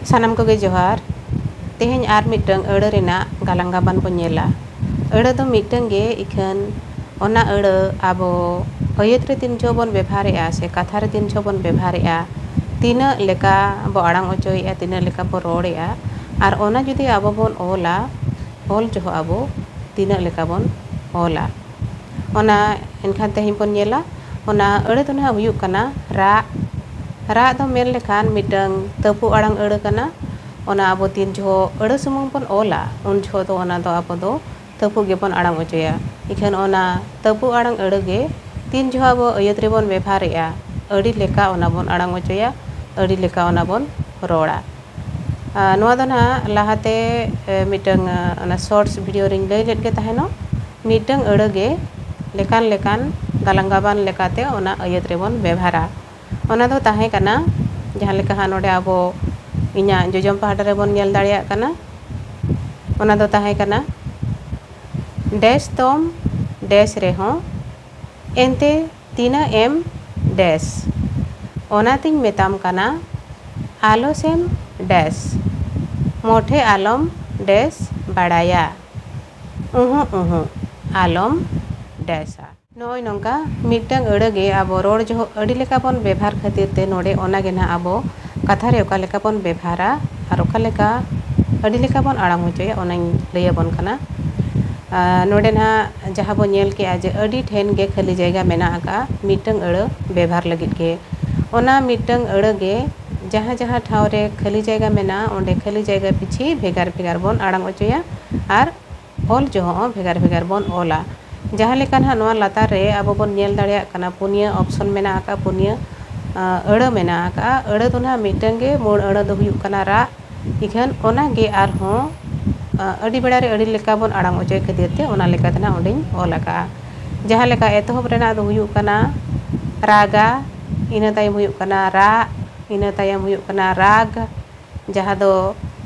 सानाम को जोहार तेहें आर मिटंग अड़ा रेना गालांग गाबान बो नेला अड़ा दो मिटंग गे इखन ओना अड़ा आबो अयत रे तीन छो बन व्यवहारेआ से कथा रे तीन छो बन व्यवहारेआ तीना लेका बो आड़ांग अचोएआ तीना लेका बो रोड़ेआ आर ओना जुदी आबो बन ओला ओल जो आबो तीना लेका बन ओला ओना एनखान तेहें बन नेला ओना अड़ा दो ना हुयुग कना रा दो मेन लेखान मिटंग तपु आड़ांग अड़ा कना ओना आबो तीन झो अड़ा सुमुंग बन ओला उन झो दो ओना दो आबो दो तपु गे बन आड़ांग अचोया इखन ओना तपु आड़ांग अड़ा गे तीन झो आबो अयत रे बन व्यवहारेआ अड़ी लेका ओना बन आड़ांग अचोया अड़ी लेका ओना बन रोड़ा नोआ दो ना लाहाते मिटंग ओना शॉर्ट्स वीडियो रिंग लई लेट गे तहेनो मिटंग अड़ा गे लेकान लेकान गालांग गाबान लेकाते ओना अयत रे बन व्यवहारा ओना दो ताहे कना जहां लेका हा नोडे आबो इन्या जोजम पहाड़ रे बन नेल दाड़िया कना ओना दो ताहे कना डैश तोम डैश रे हो एनते तीना एम डैश ओना तिन मेताम कना आलो सेम डैश मोठे आलम डैश बाड़ाया उहु आलम डैशा नोय नोंका मिटंग अड़ा गे आबो रोड जो अड़ी लेका बन व्यवहार खातिर ते नोडे ओना गे ना आबो कथा रे ओका लेका बन व्यवहारा आर ओका लेका अड़ी लेका बन आड़ांग होचोया ओना लैया बन कना नोडे ना जहां बो नेल के आज अड़ी ठेन गे खाली जायगा मेना आका मिटंग अड़ा व्यवहार लगित गे ओना मिटंग अड़ा गे जहां जहां ठाव रे खाली जायगा मेना ओंडे खाली जायगा पिछी भेगार भेगार बन आड़ांग होचोया आर ओल जो भेगार भेगार बन ओला जहां लेका ना नोआ लातार रे आबो बन नेल दाड़िया कना पुनिया ऑप्शन मेना आका पुनिया अड़ा मेना आका अड़ा दो ना मिटंग गे मोड़ अड़ा दो हुयुग कना रा इखन ओना गे आर हो अड़ी बेड़ा रे अड़ी लेका बन आड़ांग अचोय खातिर ते ओना लेका तना ओंडेñ ओल आका जहां लेका एतहब रेना दो हुयुग कना रागा इना तायम हुयुग कना रा इना तायम हुयुग कना राग जहां दो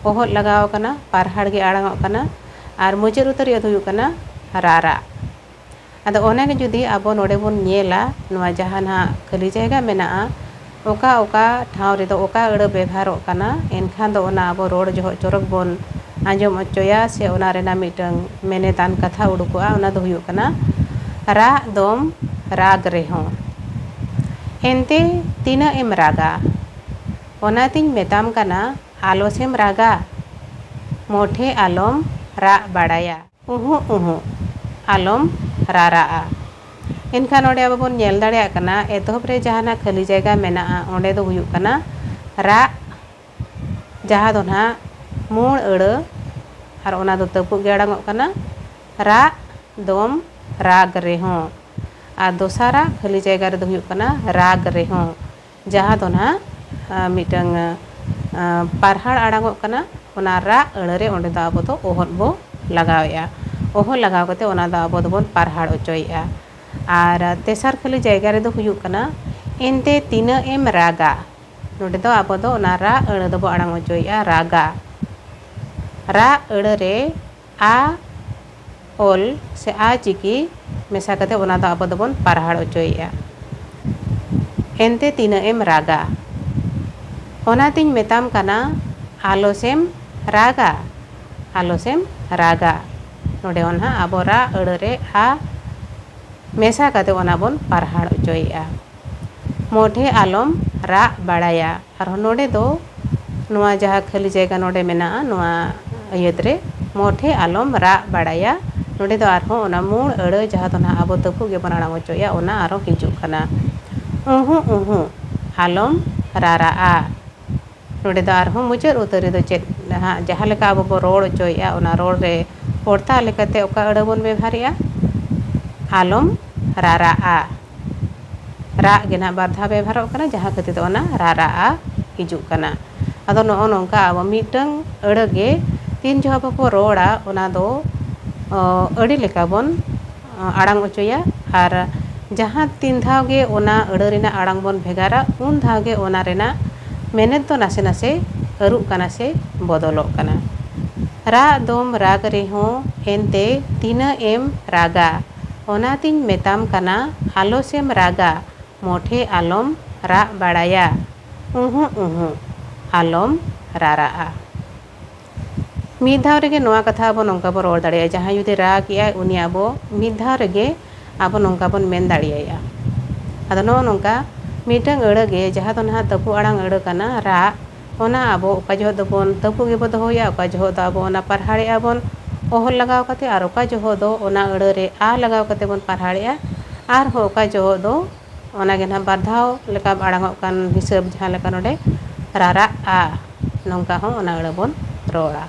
ओहत लगाव कना पारहाड़ गे आड़ांग कना आर मुचाद उतर यद हुयुग कना रारा आदो ओना गे जुदी आबो नोडे बन नेला नोआ जहां ना खाली जायगा मेना ओका ओका ठाव रे दो ओका अड़ा व्यवहारों कना एनखान दो ओना आबो रोड जो चोरक बन आंजम अचोया से ओना रेना मिटंग मेनेतान कथा उडुकोआ ओना दो हुयुग कना रा दोम राग रे हो एनते तीना एम रागा ओना तिन मेताम कना आलोसेम रागा मोठे आलम रा बाड़ाया उहु आलम रारा एनखान ओडे आबो बन नेल दाड़िया कना एतहब रे जहाना खाली जायगा मेना ओंडे दो हुयुग कना रा जहां दो ना मोड़ अड़ा आर ओना दो तपु गे आड़ांग कना रा दोम राग रे हो आर दोसारा खाली जायगा रे दो हुयुग कना राग रे हो जहां दो ना मिटंग पारहाड़ आड़ांग कना ओना रा अड़ा रे ओंडे दो आबो दो ओहत बो लगावेआ ओहो लगाव कते ओना दो आबो दोबन पारहाड़ अचोएआ आर तेसार खाली जायगा रे दो हुयुग कना एनते तीना एम रागा नोडे दो आबो दो ओना रा अड़ा दो बो आड़ांग अचोएआ रागा रा अड़ा रे आ ओल से आ चिकी मेसा कते ओना दो आबो दोबन पारहाड़ अचोएआ एनते तीना एम रागा ओना तिन मेताम कना आलोसेम रागा नोडे ओना आबो रा अड़ा रे आ मेसा कते ओना बन पारहाड़ अचोएआ मोठे आलम रा बाड़ाया आर नोडे दो नोआ जहां खाली जायगा नोडे मेना नोआ अयत रे मोठे आलम रा बाड़ाया नोडे दो आर हो ओना मोड़ अड़ा जहां दो ना आबो तपु गे बन आड़ांग अचोएआ ओना आरो हिजुग कना उहु आलम रारा नोडे दो आर हो मुचाद उतर दो चेद जहां लेका आबो बो रोड अचोएआ ओना रोड रे पोर्ता लेकाते ओका अड़ा बन व्यवहारेआ आलम रारा रा गे ना बारधा व्यवहारों कना जहां खातिर दो ओना रारा हिजुग कना आदो नो नोंका आबो मिटंग अड़ा गे तीन जो आबो बो रोड़ा ओना दो अड़ी लेका बन आड़ांग अचोया आर जहां तीन धाव गे ओना अड़ा रेना आड़ांग बन भेगारा उन धाव गे ओना रेना मेनेत दो नासे नासे अरुग कना से बदलोग कना रा दोम राग रे हो एनते तीना एम रागा ओना तिन मेताम कना आलोसेम रागा मोठे आलम रा बाड़ाया उहु आलम राराआ। मीद धाव रेगे नोआ कथा आबो नोंका बो रोड़ दाड़ेया जहां जुदी राग इया उनी आबो मीद धाव रेगे आबो नोंका बोन मेन दाड़ेया। आदो नो नोंका मीटंग अड़ गे जहां दो ना तपु आड़ांग अड़ कना राग ओना आबो ओका जोह दो बोन तपु गेबो दोहोया ओका जोह दो आबो ओना पारहाड़े आबोन ओहल लगाव कते आर ओका जोह दो ओना अड़ रे आ लगाव कते बोन पारहाड़ेया आर हो ओका जोह दो ओना गे ना बार धाव लेका आड़ांगोग कान हिसाब जहां लेका नोडे राराआ नोंका हो ओना अड़ बोन रोड़ा।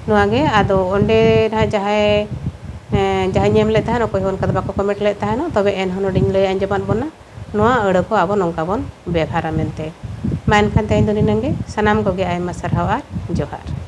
नुआगे आदो ओंडे ना जहां नेम ले तहन ओकोय होन कद बाको कमेंट ले तहन तबे एन हो नोडिंग ले अंजमान बोना नुआ अड़ को आबो नोंका बोन बेभारा मेनते। मा एनखान तेहेन दो निनांगे सानाम कोगे आयमा सारहाव आर जोहार।